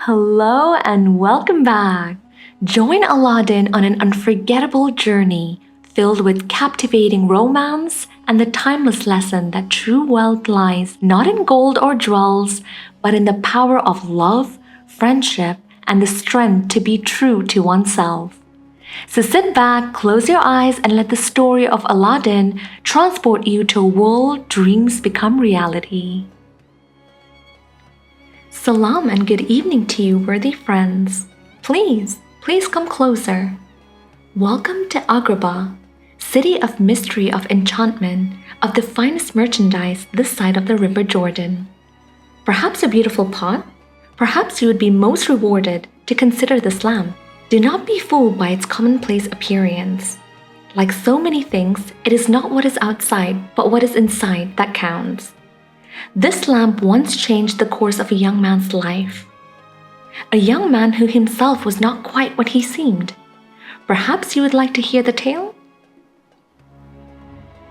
Hello and welcome back. Join Aladdin on an unforgettable journey filled with captivating romance and the timeless lesson that true wealth lies not in gold or jewels, but in the power of love, friendship, and the strength to be true to oneself. So sit back, close your eyes, and let the story of Aladdin transport you to a world dreams become reality. Salam and good evening to you, worthy friends. Please come closer. Welcome to Agrabah, city of mystery, of enchantment, of the finest merchandise this side of the River Jordan. Perhaps a beautiful pot? Perhaps you would be most rewarded to consider this lamp. Do not be fooled by its commonplace appearance. Like so many things, it is not what is outside, but what is inside that counts. This lamp once changed the course of a young man's life. A young man who himself was not quite what he seemed. Perhaps you would like to hear the tale?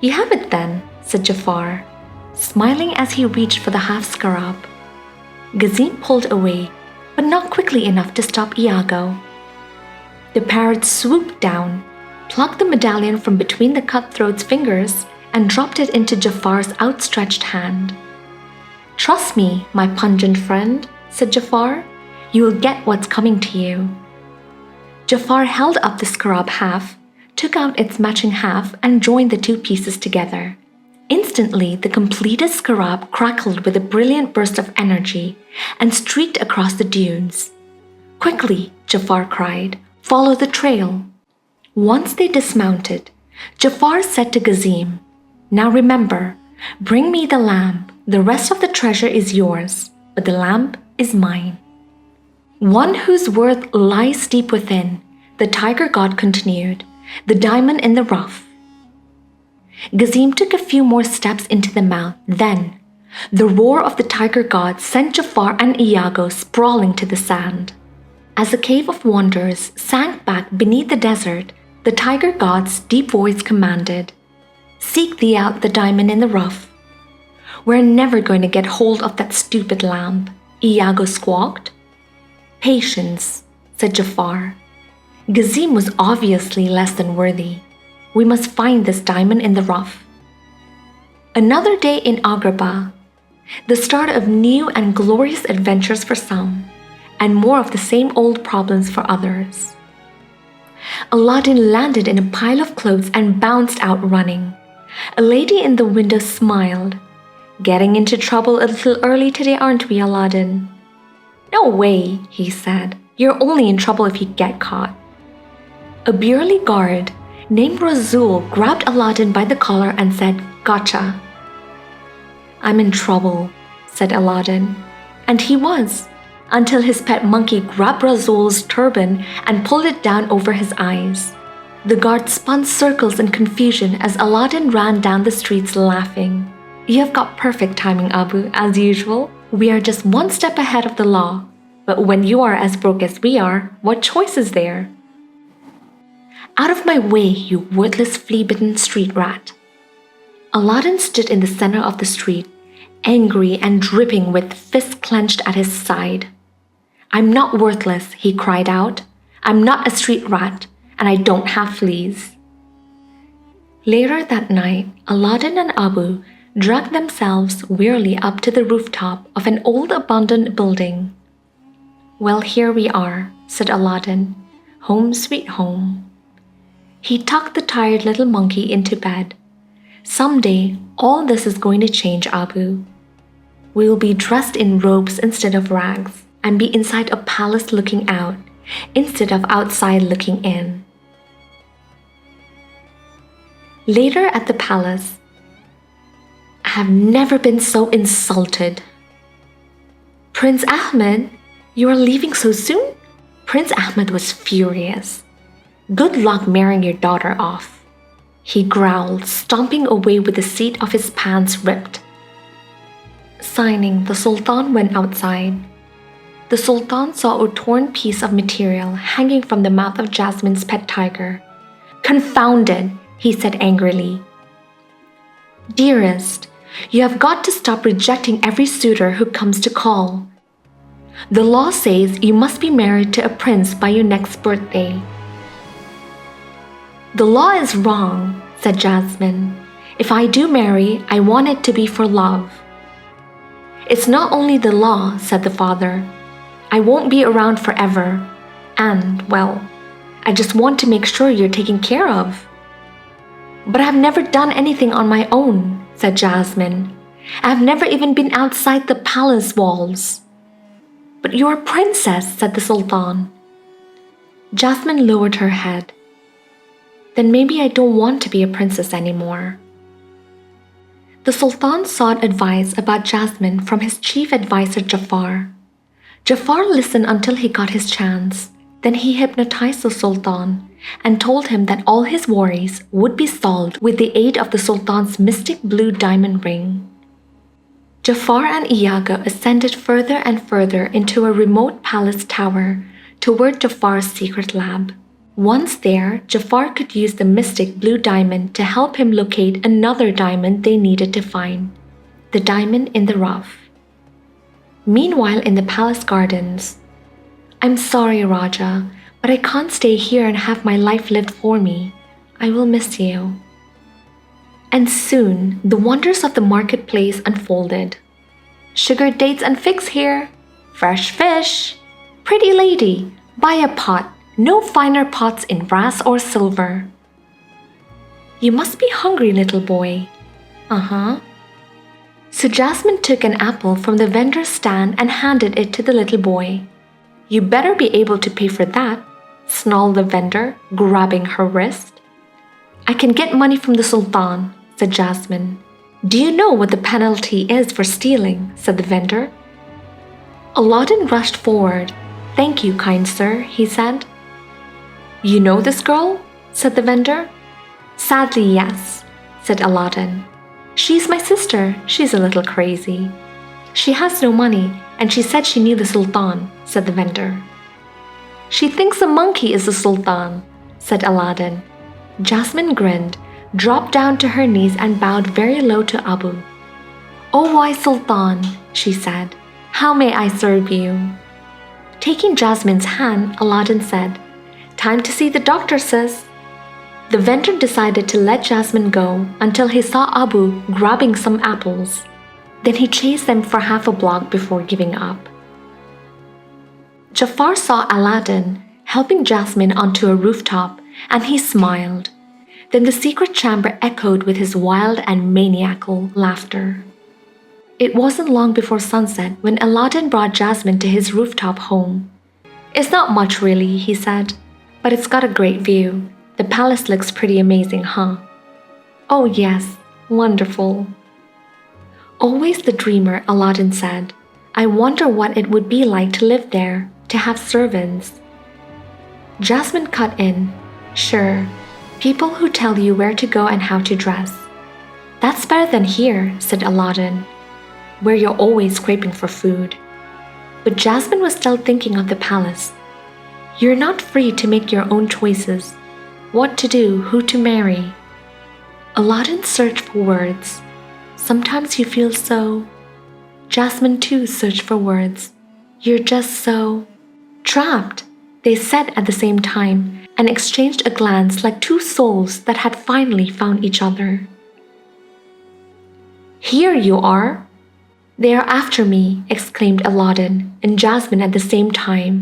You have it then, said Jafar, smiling as he reached for the half-scarab. Gazim pulled away, but not quickly enough to stop Iago. The parrot swooped down, plucked the medallion from between the cutthroat's fingers, and dropped it into Jafar's outstretched hand. Trust me, my pungent friend, said Jafar. You will get what's coming to you. Jafar held up the scarab half, took out its matching half, and joined the two pieces together. Instantly, the completed scarab crackled with a brilliant burst of energy and streaked across the dunes. Quickly, Jafar cried, follow the trail. Once they dismounted, Jafar said to Gazim, now remember, bring me the lamp. The rest of the treasure is yours, but the lamp is mine. One whose worth lies deep within, the tiger god continued, the diamond in the rough. Gazim took a few more steps into the mouth. Then, the roar of the tiger god sent Jafar and Iago sprawling to the sand. As the cave of wonders sank back beneath the desert, the tiger god's deep voice commanded, seek thee out the diamond in the rough. We're never going to get hold of that stupid lamp, Iago squawked. Patience, said Jafar. Gazim was obviously less than worthy. We must find this diamond in the rough. Another day in Agrabah, the start of new and glorious adventures for some, and more of the same old problems for others. Aladdin landed in a pile of clothes and bounced out running. A lady in the window smiled. Getting into trouble a little early today, aren't we, Aladdin? No way, he said. You're only in trouble if you get caught. A burly guard named Rasul grabbed Aladdin by the collar and said, Gotcha. I'm in trouble, said Aladdin. And he was, until his pet monkey grabbed Rasul's turban and pulled it down over his eyes. The guard spun circles in confusion as Aladdin ran down the streets laughing. You have got perfect timing, Abu, as usual. We are just one step ahead of the law. But when you are as broke as we are, what choice is there? Out of my way, you worthless flea-bitten street rat. Aladdin stood in the center of the street, angry and dripping with fists clenched at his side. I'm not worthless, he cried out. I'm not a street rat, and I don't have fleas. Later that night, Aladdin and Abu dragged themselves wearily up to the rooftop of an old abandoned building. Well, here we are, said Aladdin. Home sweet home. He tucked the tired little monkey into bed. Someday, all this is going to change, Abu. We will be dressed in robes instead of rags, and be inside a palace looking out, instead of outside looking in. Later at the palace, I have never been so insulted. Prince Ahmed, you are leaving so soon? Prince Ahmed was furious. Good luck marrying your daughter off, he growled, stomping away with the seat of his pants ripped. Signing, the Sultan went outside. The Sultan saw a torn piece of material hanging from the mouth of Jasmine's pet tiger. Confounded, he said angrily. Dearest, you have got to stop rejecting every suitor who comes to call. The law says you must be married to a prince by your next birthday." "The law is wrong," said Jasmine. "If I do marry, I want it to be for love." "It's not only the law," said the father. "I won't be around forever. And, well, I just want to make sure you're taken care of." "But I've never done anything on my own," said Jasmine. "I've never even been outside the palace walls." "But you're a princess," said the Sultan. Jasmine lowered her head. "Then maybe I don't want to be a princess anymore." The Sultan sought advice about Jasmine from his chief advisor Jafar. Jafar listened until he got his chance. Then he hypnotized the Sultan and told him that all his worries would be solved with the aid of the Sultan's mystic blue diamond ring. Jafar and Iago ascended further and further into a remote palace tower toward Jafar's secret lab. Once there, Jafar could use the mystic blue diamond to help him locate another diamond they needed to find, the diamond in the rough. Meanwhile, in the palace gardens, "I'm sorry, Raja, but I can't stay here and have my life lived for me. I will miss you." And soon, the wonders of the marketplace unfolded. "Sugar dates and figs here. Fresh fish. Pretty lady, buy a pot. No finer pots in brass or silver." "You must be hungry, little boy." "Uh-huh." So Jasmine took an apple from the vendor's stand and handed it to the little boy. "You better be able to pay for that," snarled the vendor, grabbing her wrist. "I can get money from the Sultan," said Jasmine. "Do you know what the penalty is for stealing?" said the vendor. Aladdin rushed forward. "Thank you, kind sir," he said. "You know this girl?" said the vendor. "Sadly, yes," said Aladdin. "She's my sister. She's a little crazy. She has no money, and she said she knew the Sultan," said the vendor. "She thinks a monkey is the Sultan," said Aladdin. Jasmine grinned, dropped down to her knees and bowed very low to Abu. "Oh, wise Sultan," she said, "how may I serve you?" Taking Jasmine's hand, Aladdin said, "Time to see the doctor, sis." The vendor decided to let Jasmine go until he saw Abu grabbing some apples. Then he chased them for half a block before giving up. Jafar saw Aladdin helping Jasmine onto a rooftop, and he smiled. Then the secret chamber echoed with his wild and maniacal laughter. It wasn't long before sunset when Aladdin brought Jasmine to his rooftop home. "It's not much really," he said, "but it's got a great view. The palace looks pretty amazing, huh?" "Oh yes, wonderful." Always the dreamer, Aladdin said, "I wonder what it would be like to live there, to have servants." Jasmine cut in, "Sure, people who tell you where to go and how to dress." "That's better than here," said Aladdin, "where you're always scraping for food." But Jasmine was still thinking of the palace. "You're not free to make your own choices. What to do, who to marry." Aladdin searched for words. "Sometimes you feel so." Jasmine too searched for words. "You're just so." "Trapped," they said at the same time, and exchanged a glance like two souls that had finally found each other. "Here you are." "They are after me," exclaimed Aladdin and Jasmine at the same time.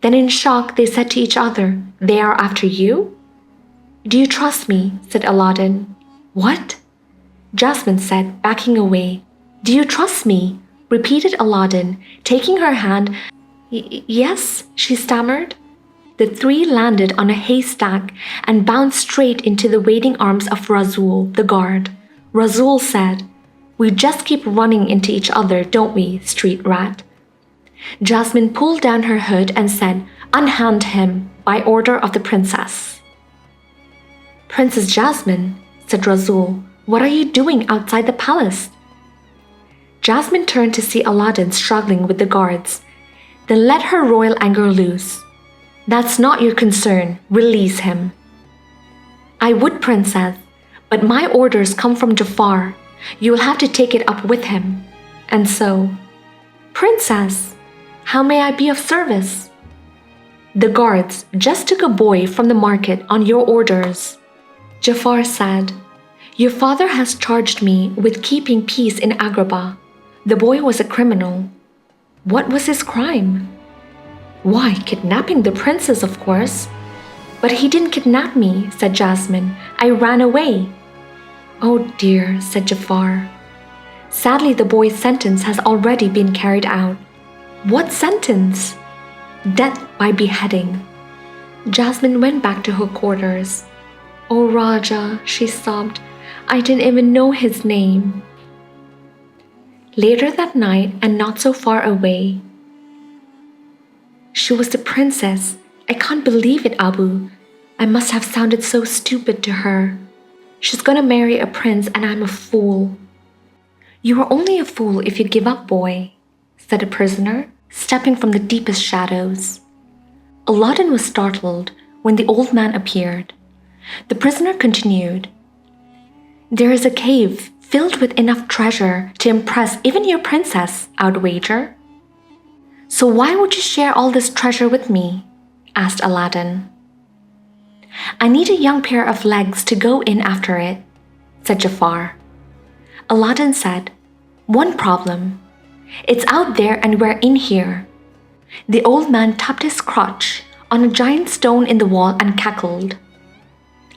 Then in shock they said to each other, "They are after you?" "Do you trust me?" said Aladdin. "What?" Jasmine said, backing away. "Do you trust me?" repeated Aladdin, taking her hand. Yes," she stammered. The three landed on a haystack and bounced straight into the waiting arms of Rasul, the guard. Rasul said, "We just keep running into each other, don't we, street rat?" Jasmine pulled down her hood and said, "Unhand him, by order of the princess." "Princess Jasmine," said Rasul, "what are you doing outside the palace?" Jasmine turned to see Aladdin struggling with the guards, then let her royal anger loose. "That's not your concern. Release him." "I would, princess, but my orders come from Jafar. You will have to take it up with him." And so, "Princess!" How may I be of service?" "The guards just took a boy from the market on your orders." Jafar said, "Your father has charged me with keeping peace in Agrabah. The boy was a criminal." "What was his crime?" "Why, kidnapping the princess, of course." "But he didn't kidnap me," said Jasmine. "I ran away." "Oh dear," said Jafar. "Sadly, the boy's sentence has already been carried out." "What sentence?" "Death by beheading." Jasmine went back to her quarters. "Oh Raja," she sobbed, "I didn't even know his name." Later that night, and not so far away, "She was the princess. I can't believe it, Abu. I must have sounded so stupid to her. She's gonna marry a prince and I'm a fool." "You are only a fool if you give up, boy," said the prisoner, stepping from the deepest shadows. Aladdin was startled when the old man appeared. The prisoner continued, "There is a cave filled with enough treasure to impress even your princess, I'd wager." "So why would you share all this treasure with me?" asked Aladdin. "I need a young pair of legs to go in after it," said Jafar. Aladdin said, "One problem. It's out there and we're in here." The old man tapped his crutch on a giant stone in the wall and cackled.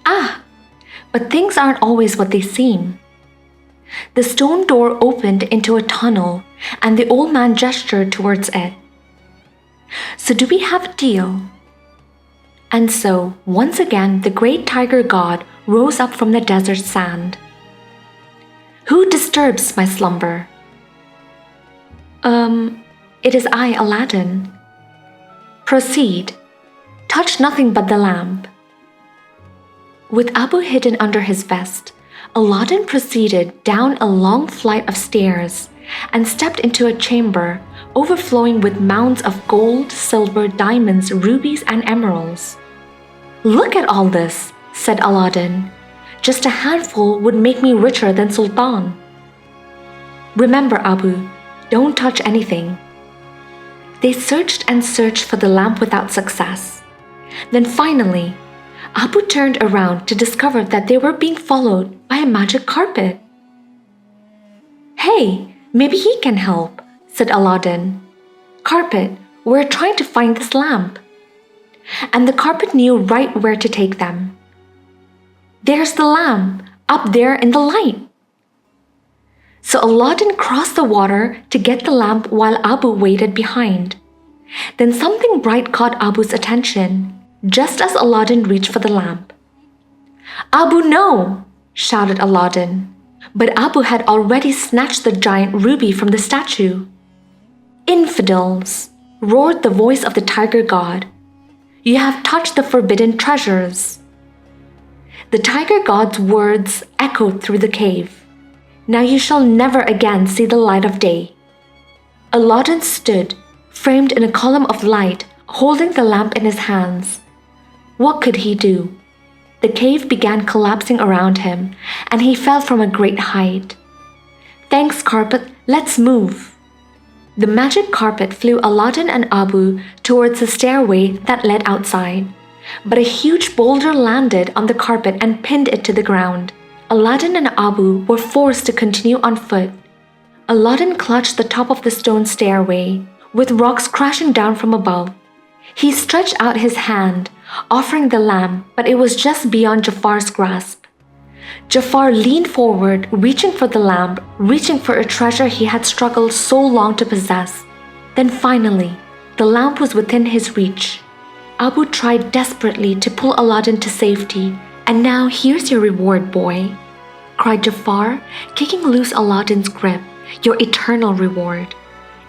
"Ah, but things aren't always what they seem." The stone door opened into a tunnel and the old man gestured towards it. "So do we have a deal?" And so, once again, the great tiger god rose up from the desert sand. "Who disturbs my slumber?" It is I, Aladdin." "Proceed. Touch nothing but the lamp." With Abu hidden under his vest, Aladdin proceeded down a long flight of stairs and stepped into a chamber overflowing with mounds of gold, silver, diamonds, rubies, and emeralds. "Look at all this," said Aladdin. "Just a handful would make me richer than Sultan." "Remember, Abu, don't touch anything." They searched and searched for the lamp without success. Then finally, Abu turned around to discover that they were being followed by a magic carpet. "Hey, maybe he can help," said Aladdin. "Carpet, we're trying to find this lamp." And the carpet knew right where to take them. "There's the lamp, up there in the light." So Aladdin crossed the water to get the lamp while Abu waited behind. Then something bright caught Abu's attention, just as Aladdin reached for the lamp. "Abu, no!" shouted Aladdin. But Abu had already snatched the giant ruby from the statue. "Infidels!" roared the voice of the tiger god. "You have touched the forbidden treasures." The tiger god's words echoed through the cave. "Now you shall never again see the light of day." Aladdin stood, framed in a column of light, holding the lamp in his hands. What could he do? The cave began collapsing around him, and he fell from a great height. "Thanks, carpet, let's move." The magic carpet flew Aladdin and Abu towards the stairway that led outside, but a huge boulder landed on the carpet and pinned it to the ground. Aladdin and Abu were forced to continue on foot. Aladdin clutched the top of the stone stairway, with rocks crashing down from above. He stretched out his hand, offering the lamp, but it was just beyond Jafar's grasp. Jafar leaned forward, reaching for the lamp, reaching for a treasure he had struggled so long to possess. Then finally, the lamp was within his reach. Abu tried desperately to pull Aladdin to safety. "And now here's your reward, boy," cried Jafar, kicking loose Aladdin's grip, "your eternal reward."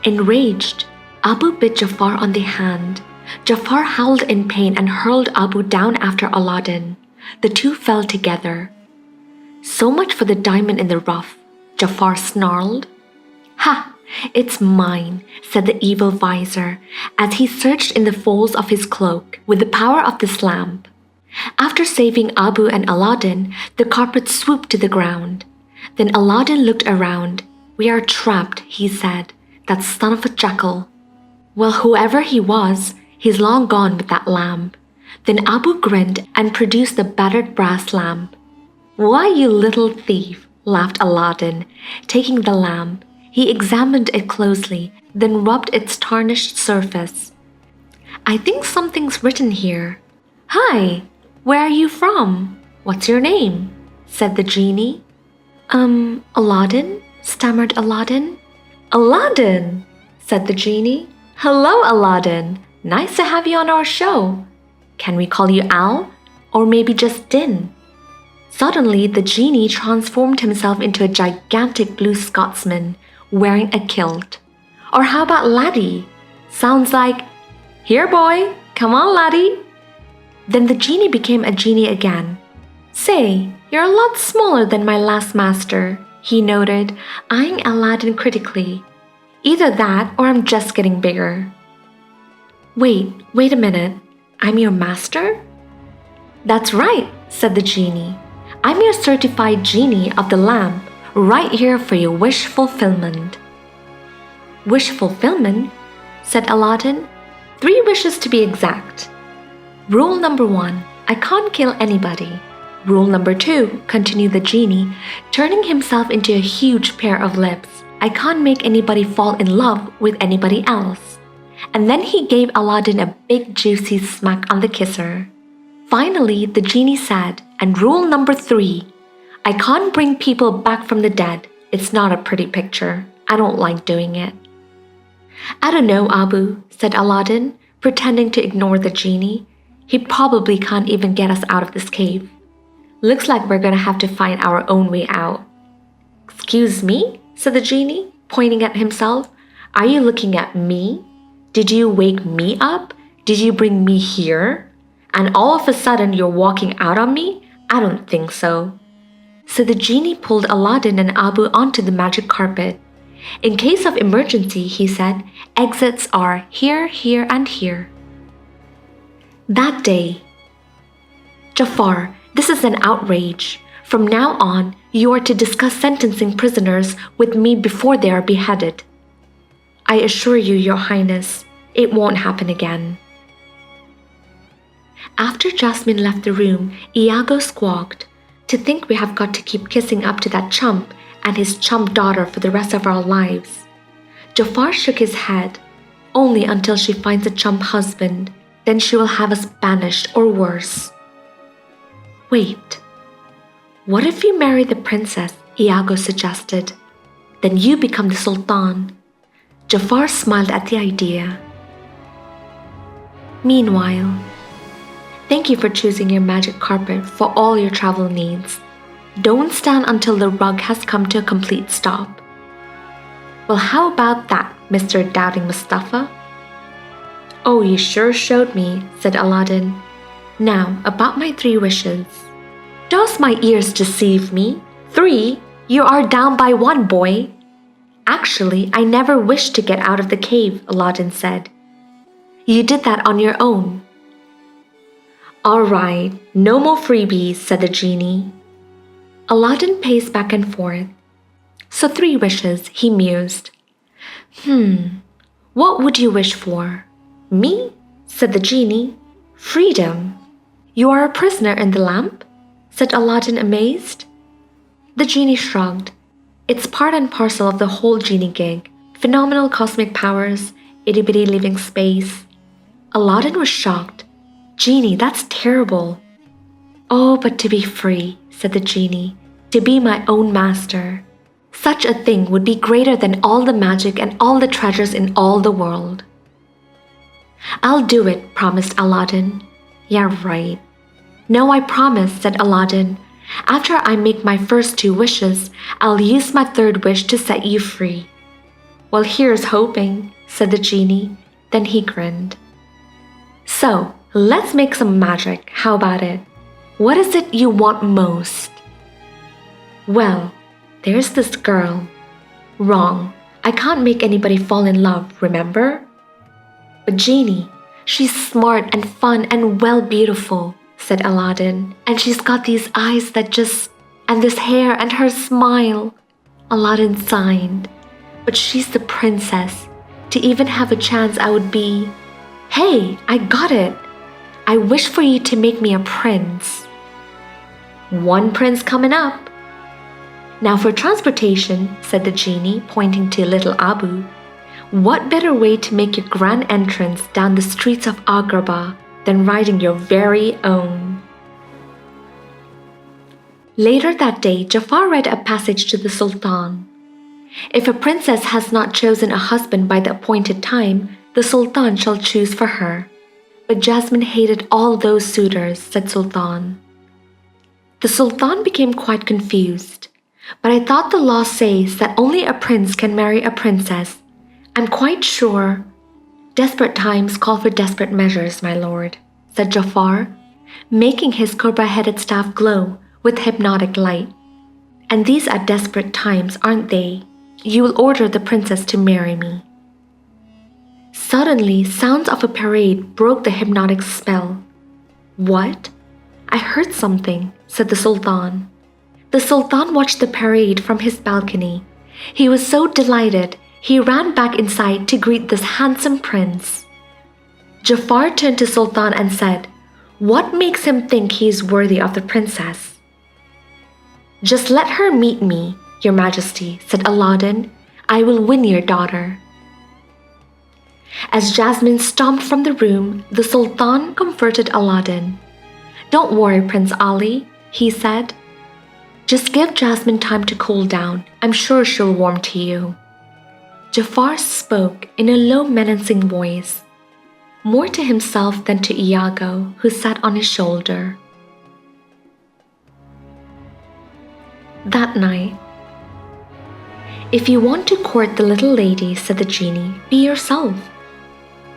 Enraged, Abu bit Jafar on the hand. Jafar howled in pain and hurled Abu down after Aladdin. The two fell together. "So much for the diamond in the rough," Jafar snarled. "Ha! It's mine," said the evil vizier, as he searched in the folds of his cloak with the power of this lamp. After saving Abu and Aladdin, the carpet swooped to the ground. Then Aladdin looked around. "We are trapped," he said. "That son of a jackal." Well, whoever he was, he's long gone with that lamp. Then Abu grinned and produced the battered brass lamp. Why, you little thief, laughed Aladdin. Taking the lamp, he examined it closely, then rubbed its tarnished surface. I think something's written here. Hi, where are you from? What's your name? Said the genie. Aladdin, stammered Aladdin. Aladdin, said the genie. Hello, Aladdin. Nice to have you on our show. Can we call you Al? Or maybe just Din? Suddenly, the genie transformed himself into a gigantic blue Scotsman wearing a kilt. Or how about Laddie? Sounds like, here boy, come on laddie. Then the genie became a genie again. Say, you're a lot smaller than my last master, he noted, eyeing Aladdin critically. Either that or I'm just getting bigger. Wait a minute. I'm your master? That's right, said the genie. I'm your certified genie of the lamp, right here for your wish fulfillment. Wish fulfillment? Said Aladdin. 3 wishes to be exact. Rule number 1, I can't kill anybody. Rule number 2, continued the genie, turning himself into a huge pair of lips. I can't make anybody fall in love with anybody else. And then he gave Aladdin a big juicy smack on the kisser. Finally, the genie said, and rule number 3, I can't bring people back from the dead. It's not a pretty picture. I don't like doing it. I don't know, Abu, said Aladdin, pretending to ignore the genie. He probably can't even get us out of this cave. Looks like we're gonna have to find our own way out. Excuse me, said the genie, pointing at himself. Are you looking at me? Did you wake me up? Did you bring me here? And all of a sudden you're walking out on me? I don't think so. So the genie pulled Aladdin and Abu onto the magic carpet. In case of emergency, he said, exits are here, here, and here. That day, Jafar, this is an outrage. From now on, you are to discuss sentencing prisoners with me before they are beheaded. I assure you, Your Highness, it won't happen again. After Jasmine left the room, Iago squawked, to think we have got to keep kissing up to that chump and his chump daughter for the rest of our lives. Jafar shook his head, only until she finds a chump husband, then she will have us banished or worse. Wait, what if you marry the princess? Iago suggested. Then you become the Sultan. Jafar smiled at the idea. Meanwhile, thank you for choosing your magic carpet for all your travel needs. Don't stand until the rug has come to a complete stop. Well, how about that, Mr. Doubting Mustafa? Oh, you sure showed me, said Aladdin. Now, about my 3 wishes. Does my ears deceive me? 3? You are down by 1, boy. Actually, I never wished to get out of the cave, Aladdin said. You did that on your own. All right, no more freebies, said the genie. Aladdin paced back and forth. So 3 wishes, he mused. What would you wish for? Me? Said the genie. Freedom. You are a prisoner in the lamp? Said Aladdin, amazed. The genie shrugged. It's part and parcel of the whole genie gig. Phenomenal cosmic powers, itty-bitty living space. Aladdin was shocked. Genie, that's terrible. Oh, but to be free, said the genie, to be my own master. Such a thing would be greater than all the magic and all the treasures in all the world. I'll do it, promised Aladdin. Yeah, right. No, I promise, said Aladdin. After I make my first 2 wishes, I'll use my 3rd wish to set you free. Well, here's hoping, said the genie. Then he grinned. So, let's make some magic. How about it? What is it you want most? Well, there's this girl. Wrong. I can't make anybody fall in love, remember? But Genie, she's smart and fun and well beautiful, said Aladdin. And she's got these eyes that just... and this hair and her smile. Aladdin sighed. But she's the princess. To even have a chance, I would be, "Hey, I got it. I wish for you to make me a prince." "One prince coming up." "Now for transportation," said the genie, pointing to little Abu. "What better way to make your grand entrance down the streets of Agrabah than riding your very own?" Later that day, Jafar read a passage to the Sultan. "If a princess has not chosen a husband by the appointed time, the Sultan shall choose for her." But Jasmine hated all those suitors, said Sultan. The Sultan became quite confused. "But I thought the law says that only a prince can marry a princess. I'm quite sure." "Desperate times call for desperate measures, my lord," said Jafar, making his cobra-headed staff glow with hypnotic light. "And these are desperate times, aren't they? You will order the princess to marry me." Suddenly, sounds of a parade broke the hypnotic spell. "What? I heard something," said the Sultan. The Sultan watched the parade from his balcony. He was so delighted, he ran back inside to greet this handsome prince. Jafar turned to Sultan and said, "What makes him think he is worthy of the princess?" "Just let her meet me, Your Majesty," said Aladdin. "I will win your daughter." As Jasmine stomped from the room, the Sultan comforted Aladdin. "Don't worry, Prince Ali," he said. "Just give Jasmine time to cool down. I'm sure she'll warm to you." Jafar spoke in a low, menacing voice, more to himself than to Iago, who sat on his shoulder. That night, "If you want to court the little lady," said the genie, "be yourself."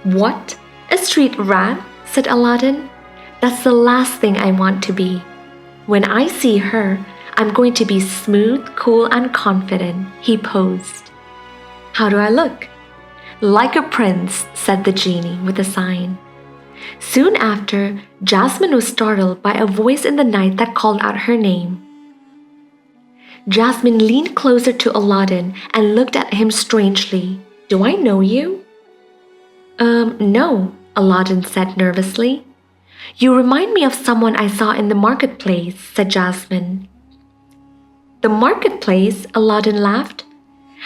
"What? A street rat?" said Aladdin. "That's the last thing I want to be. When I see her, I'm going to be smooth, cool, and confident," he posed. "How do I look?" "Like a prince," said the genie with a sign. Soon after, Jasmine was startled by a voice in the night that called out her name. Jasmine leaned closer to Aladdin and looked at him strangely. "Do I know you?" No," Aladdin said nervously. "You remind me of someone I saw in the marketplace," said Jasmine. "The marketplace?" Aladdin laughed.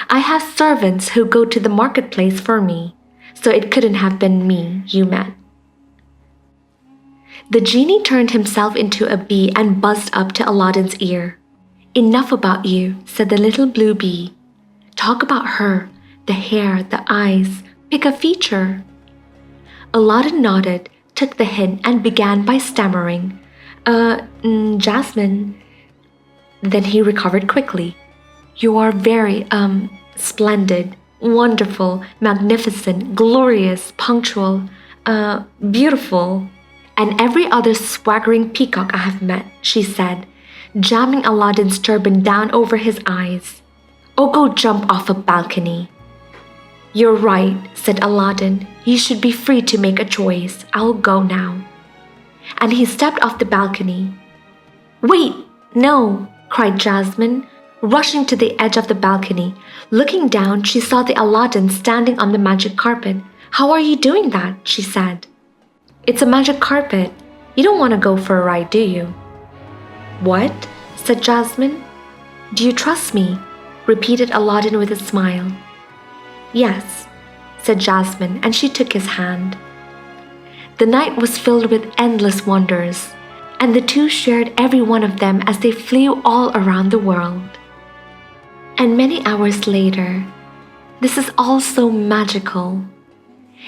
"I have servants who go to the marketplace for me, so it couldn't have been me you met." The genie turned himself into a bee and buzzed up to Aladdin's ear. "Enough about you," said the little blue bee. "Talk about her, the hair, the eyes. Pick a feature." Aladdin nodded, took the hint, and began by stammering, Jasmine." Then he recovered quickly. "You are very, splendid, wonderful, magnificent, glorious, punctual, beautiful, and every other swaggering peacock I have met," she said, jamming Aladdin's turban down over his eyes. "Oh, go jump off a balcony." "You're right," said Aladdin. "You should be free to make a choice. I'll go now." And he stepped off the balcony. "Wait, no," cried Jasmine, rushing to the edge of the balcony. Looking down, she saw the Aladdin standing on the magic carpet. "How are you doing that?" she said. "It's a magic carpet. You don't want to go for a ride, do you?" "What?" said Jasmine. "Do you trust me?" repeated Aladdin with a smile. "Yes," said Jasmine, and she took his hand. The night was filled with endless wonders, and the two shared every one of them as they flew all around the world. And many hours later, "This is all so magical.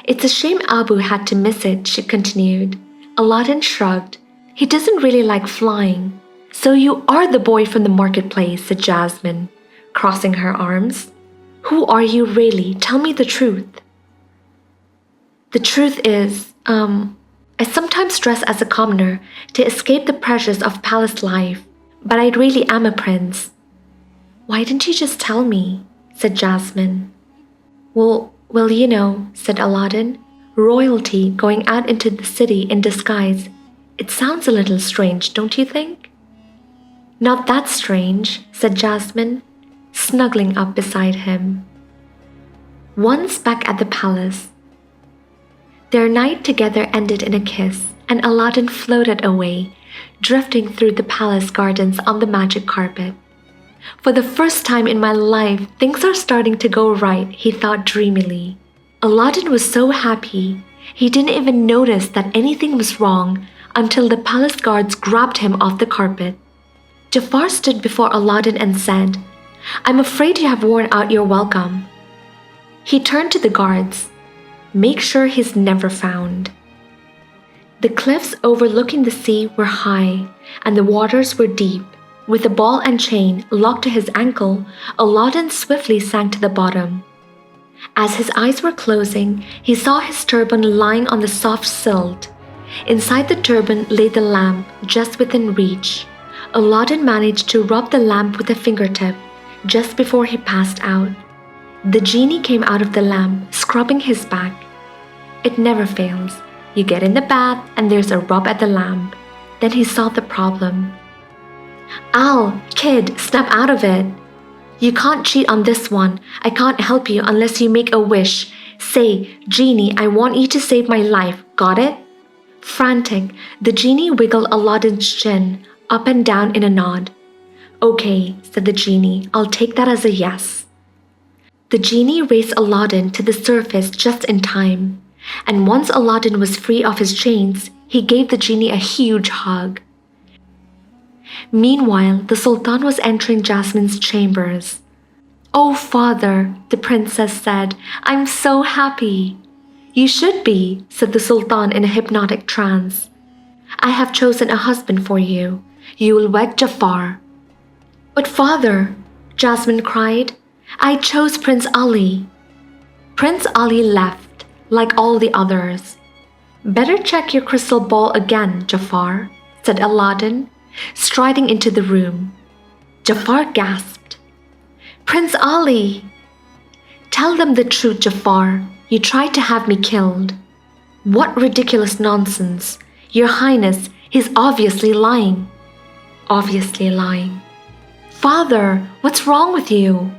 It's a shame Abu had to miss it," she continued. Aladdin shrugged. "He doesn't really like flying." "So you are the boy from the marketplace," said Jasmine, crossing her arms. "Who are you really? Tell me the truth." "The truth is, I sometimes dress as a commoner to escape the pressures of palace life, but I really am a prince." "Why didn't you just tell me?" said Jasmine. Well, you know," said Aladdin, "royalty going out into the city in disguise. It sounds a little strange, don't you think?" "Not that strange," said Jasmine, snuggling up beside him. Once back at the palace, their night together ended in a kiss, and Aladdin floated away, drifting through the palace gardens on the magic carpet. For the first time in my life, things are starting to go right, he thought dreamily. Aladdin was so happy, he didn't even notice that anything was wrong until the palace guards grabbed him off the carpet. Jafar stood before Aladdin and said, "I'm afraid you have worn out your welcome." He turned to the guards. "Make sure he's never found." The cliffs overlooking the sea were high, and the waters were deep. With a ball and chain locked to his ankle, Aladdin swiftly sank to the bottom. As his eyes were closing, he saw his turban lying on the soft silt. Inside the turban lay the lamp, just within reach. Aladdin managed to rub the lamp with a fingertip, just before he passed out. The genie came out of the lamp, scrubbing his back. It never fails. You get in the bath and there's a rub at the lamp. Then he saw the problem. "Al, kid, snap out of it. You can't cheat on this one. I can't help you unless you make a wish. Say, Genie, I want you to save my life. Got it?" Frantic, the genie wiggled Aladdin's chin up and down in a nod. "Okay," said the genie, "I'll take that as a yes." The genie raised Aladdin to the surface just in time, and once Aladdin was free of his chains, he gave the genie a huge hug. Meanwhile, the Sultan was entering Jasmine's chambers. "Oh, father," the princess said, "I'm so happy." "You should be," said the Sultan in a hypnotic trance. "I have chosen a husband for you. You will wed Jafar." "But father," Jasmine cried, "I chose Prince Ali." Prince Ali left, like all the others. "Better check your crystal ball again, Jafar," said Aladdin, striding into the room. Jafar gasped. "Prince Ali!" "Tell them the truth, Jafar. You tried to have me killed." "What ridiculous nonsense! Your Highness, he's obviously lying." "Obviously lying." "Father, what's wrong with you?"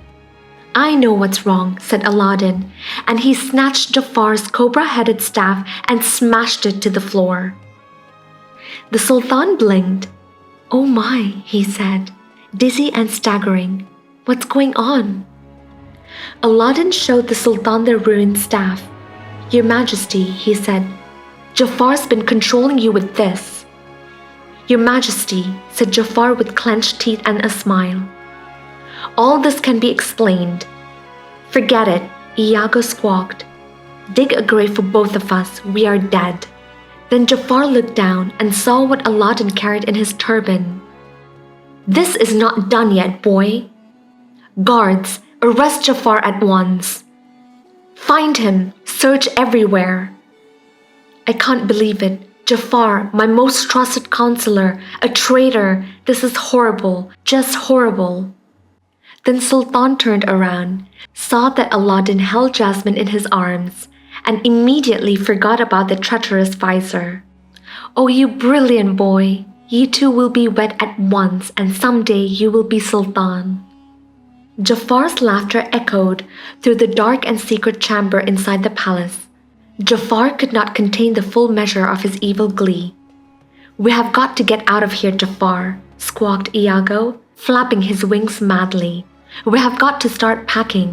"I know what's wrong," said Aladdin, and he snatched Jafar's cobra-headed staff and smashed it to the floor. The Sultan blinked. "Oh my," he said, dizzy and staggering. "What's going on?" Aladdin showed the Sultan the ruined staff. "Your Majesty," he said, "Jafar's been controlling you with this." "Your Majesty," said Jafar with clenched teeth and a smile, "all this can be explained." "Forget it," Iago squawked. "Dig a grave for both of us. We are dead." Then Jafar looked down and saw what Aladdin carried in his turban. "This is not done yet, boy." "Guards, arrest Jafar at once." "Find him. Search everywhere." "I can't believe it. Jafar, my most trusted counselor, a traitor. This is horrible, just horrible." Then Sultan turned around, saw that Aladdin held Jasmine in his arms, and immediately forgot about the treacherous vizier. "Oh, you brilliant boy! You two will be wed at once, and someday you will be Sultan." Jafar's laughter echoed through the dark and secret chamber inside the palace. Jafar could not contain the full measure of his evil glee. "We have got to get out of here, Jafar," squawked Iago, flapping his wings madly. "We have got to start packing."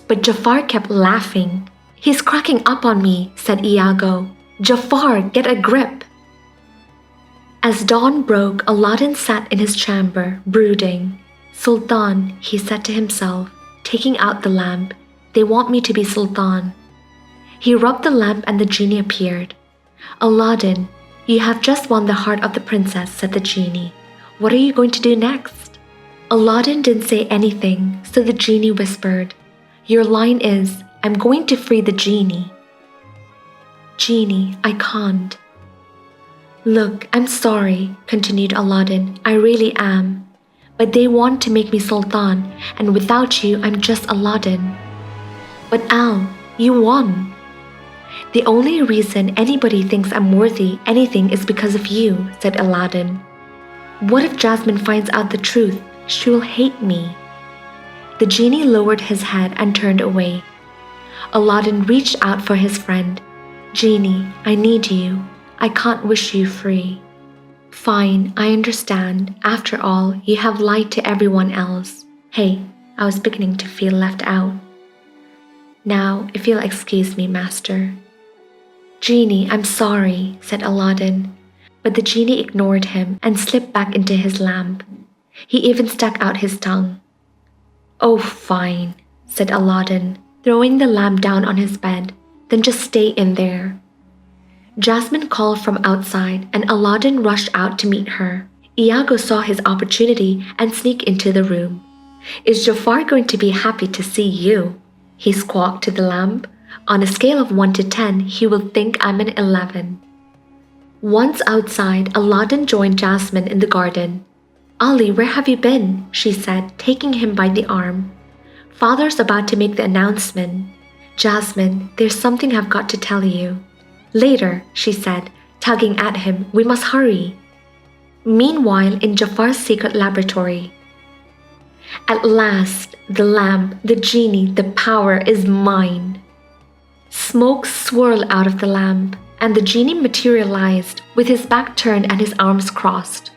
But Jafar kept laughing. "He's cracking up on me," said Iago. "Jafar, get a grip." As dawn broke, Aladdin sat in his chamber, brooding. "Sultan," he said to himself, taking out the lamp, "they want me to be Sultan." He rubbed the lamp and the genie appeared. "Aladdin, you have just won the heart of the princess," said the genie. "What are you going to do next?" Aladdin didn't say anything, so the genie whispered, "Your line is, I'm going to free the genie." "Genie, I can't." "Look, I'm sorry," continued Aladdin. "I really am. But they want to make me Sultan, and without you, I'm just Aladdin." "But Al, you won." "The only reason anybody thinks I'm worthy anything is because of you," said Aladdin. "What if Jasmine finds out the truth? She'll hate me." The genie lowered his head and turned away. Aladdin reached out for his friend. Genie, I need you. I can't wish you free. Fine, I understand. After all, you have lied to everyone else. Hey, I was beginning to feel left out. Now, if you'll excuse me, Master. Genie, I'm sorry, said Aladdin. But the genie ignored him and slipped back into his lamp. He even stuck out his tongue. Oh, fine, said Aladdin, throwing the lamp down on his bed. Then just stay in there. Jasmine called from outside and Aladdin rushed out to meet her. Iago saw his opportunity and sneaked into the room. Is Jafar going to be happy to see you? He squawked to the lamp. On a scale of 1 to 10, he will think I'm an 11. Once outside, Aladdin joined Jasmine in the garden. Ali, where have you been? She said, taking him by the arm. Father's about to make the announcement. Jasmine, there's something I've got to tell you. Later, she said, tugging at him, we must hurry. Meanwhile, in Jafar's secret laboratory. At last, the lamp, the genie, the power is mine. Smoke swirled out of the lamp, and the genie materialized with his back turned and his arms crossed.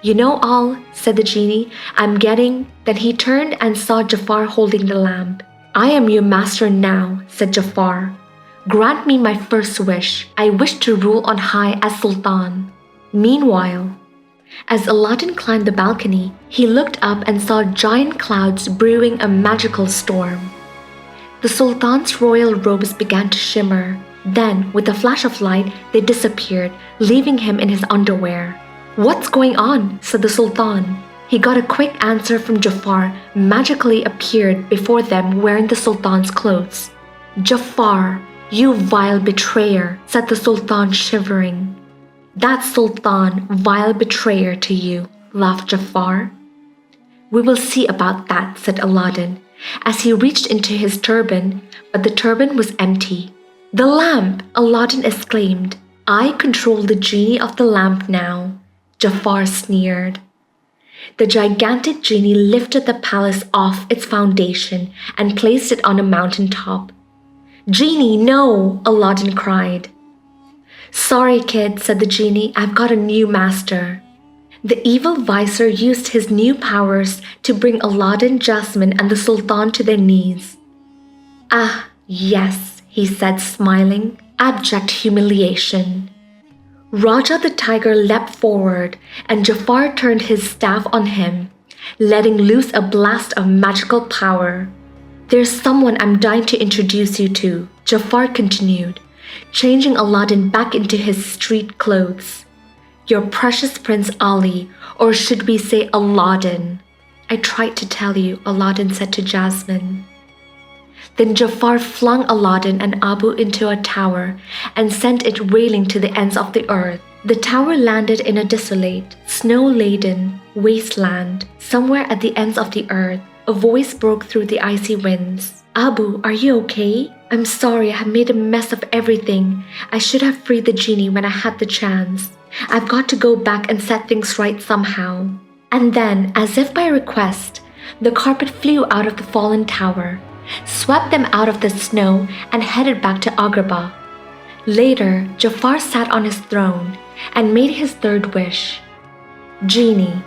You know all, said the genie, I'm getting. Then he turned and saw Jafar holding the lamp. I am your master now, said Jafar. Grant me my first wish. I wish to rule on high as Sultan. Meanwhile, as Aladdin climbed the balcony, he looked up and saw giant clouds brewing a magical storm. The Sultan's royal robes began to shimmer. Then, with a flash of light, they disappeared, leaving him in his underwear. What's going on? Said the Sultan. He got a quick answer from Jafar, magically appeared before them wearing the Sultan's clothes. Jafar, you vile betrayer, said the Sultan, shivering. That's Sultan, vile betrayer to you, laughed Jafar. We will see about that, said Aladdin, as he reached into his turban, but the turban was empty. The lamp, Aladdin exclaimed. I control the genie of the lamp now, Jafar sneered. The gigantic genie lifted the palace off its foundation and placed it on a mountain top. Genie, no! Aladdin cried. Sorry, kid, said the genie, I've got a new master. The evil vizier used his new powers to bring Aladdin, Jasmine, and the Sultan to their knees. Ah, yes, he said, smiling. Abject humiliation. Raja the tiger leapt forward, and Jafar turned his staff on him, letting loose a blast of magical power. There's someone I'm dying to introduce you to, Jafar continued, changing Aladdin back into his street clothes. Your precious Prince Ali, or should we say Aladdin? I tried to tell you, Aladdin said to Jasmine. Then Jafar flung Aladdin and Abu into a tower and sent it railing to the ends of the earth. The tower landed in a desolate, snow-laden wasteland. Somewhere at the ends of the earth, a voice broke through the icy winds. Abu, are you okay? I'm sorry, I have made a mess of everything. I should have freed the genie when I had the chance. I've got to go back and set things right somehow. And then, as if by request, the carpet flew out of the fallen tower, swept them out of the snow, and headed back to Agrabah. Later, Jafar sat on his throne and made his third wish. Genie,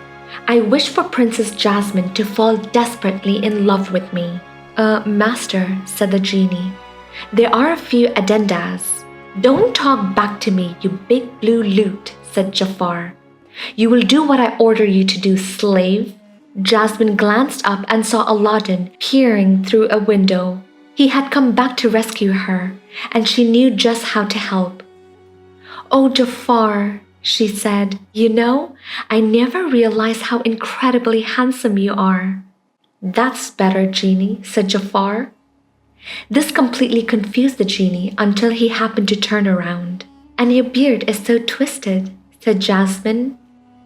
I wish for Princess Jasmine to fall desperately in love with me. Master, said the genie, there are a few addendas. Don't talk back to me, you big blue lute, said Jafar. You will do what I order you to do, slave. Jasmine glanced up and saw Aladdin peering through a window. He had come back to rescue her, and she knew just how to help. Oh, Jafar, she said, you know, I never realized how incredibly handsome you are. That's better, Genie, said Jafar. This completely confused the genie until he happened to turn around. And your beard is so twisted, said Jasmine.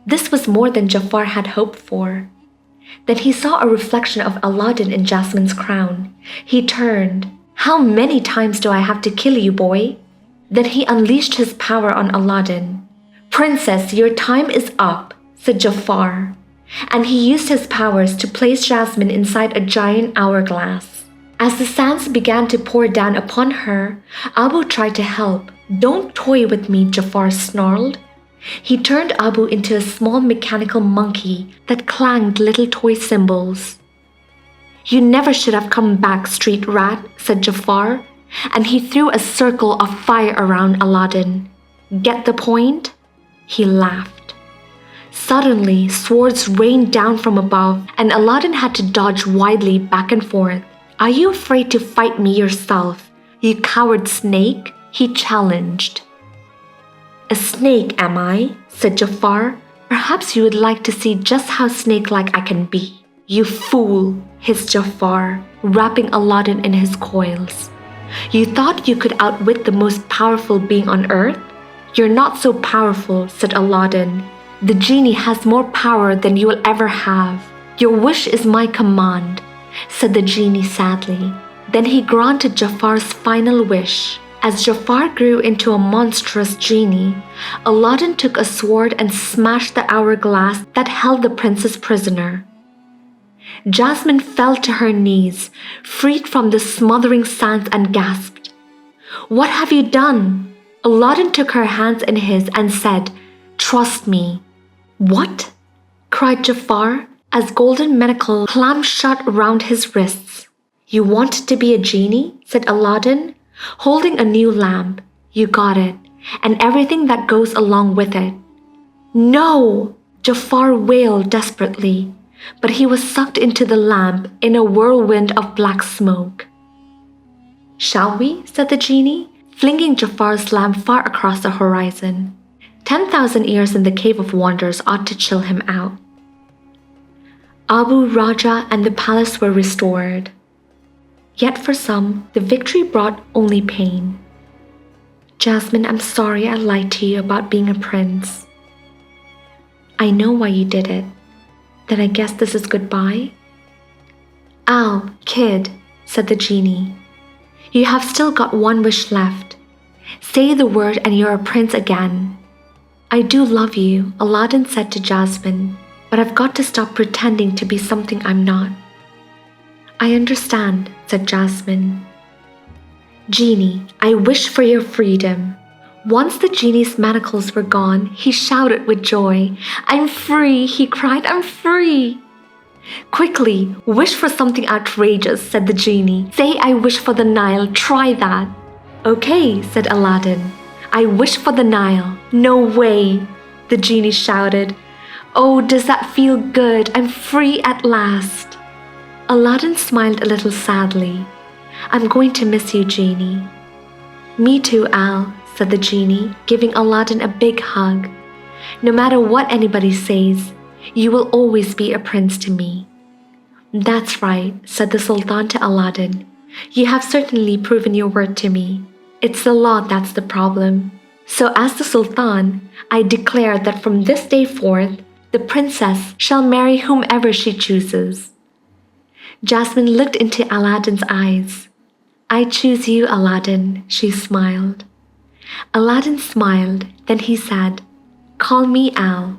This was more than Jafar had hoped for. Then he saw a reflection of Aladdin in Jasmine's crown. He turned. How many times do I have to kill you, boy? Then he unleashed his power on Aladdin. Princess, your time is up, said Jafar. And he used his powers to place Jasmine inside a giant hourglass. As the sands began to pour down upon her, Abu tried to help. "Don't toy with me," Jafar snarled. He turned Abu into a small mechanical monkey that clanged little toy cymbals. "You never should have come back, street rat," said Jafar, and he threw a circle of fire around Aladdin. "Get the point?" He laughed. Suddenly, swords rained down from above, and Aladdin had to dodge widely back and forth. "Are you afraid to fight me yourself, you coward snake?" he challenged. "A snake, am I?" said Jafar. "Perhaps you would like to see just how snake-like I can be." "You fool," hissed Jafar, wrapping Aladdin in his coils. "You thought you could outwit the most powerful being on earth? You're not so powerful," said Aladdin. "The genie has more power than you will ever have. Your wish is my command," said the genie sadly. Then he granted Jafar's final wish. As Jafar grew into a monstrous genie, Aladdin took a sword and smashed the hourglass that held the princess prisoner. Jasmine fell to her knees, freed from the smothering sands, and gasped, "What have you done?" Aladdin took her hands in his and said, "Trust me." "What?" cried Jafar, as golden manacles clamped shut around his wrists. "You wanted to be a genie?" said Aladdin, holding a new lamp. "You got it, and everything that goes along with it." "No!" Jafar wailed desperately, but he was sucked into the lamp in a whirlwind of black smoke. "Shall we?" said the genie, flinging Jafar's lamp far across the horizon. 10,000 years in the Cave of Wonders ought to chill him out. Abu, Raja, and the palace were restored. Yet for some, the victory brought only pain. "Jasmine, I'm sorry I lied to you about being a prince." "I know why you did it. Then I guess this is goodbye?" "Al, kid," said the genie, "you have still got one wish left. Say the word and you're a prince again." "I do love you," Aladdin said to Jasmine, "but I've got to stop pretending to be something I'm not." "I understand," said Jasmine. "Genie, I wish for your freedom." Once the genie's manacles were gone, he shouted with joy. "I'm free," he cried, "I'm free." "Quickly, wish for something outrageous," said the genie. "Say I wish for the Nile, try that." "Okay," said Aladdin. "I wish for the Nile." "No way," the genie shouted. "Oh, does that feel good? I'm free at last." Aladdin smiled a little sadly. "I'm going to miss you, Genie." "Me too, Al," said the genie, giving Aladdin a big hug. "No matter what anybody says, you will always be a prince to me." "That's right," said the Sultan to Aladdin. "You have certainly proven your worth to me. It's the law that's the problem. So as the Sultan, I declare that from this day forth, the princess shall marry whomever she chooses." Jasmine looked into Aladdin's eyes. "I choose you, Aladdin," she smiled. Aladdin smiled, then he said, "Call me Al."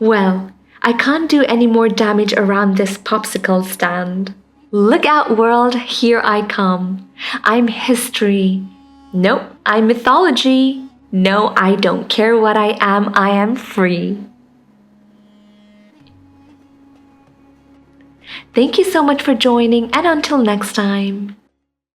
"Well, I can't do any more damage around this popsicle stand. Look out, world, here I come. I'm history. Nope, I'm mythology. No, I don't care what I am free." Thank you so much for joining, and until next time.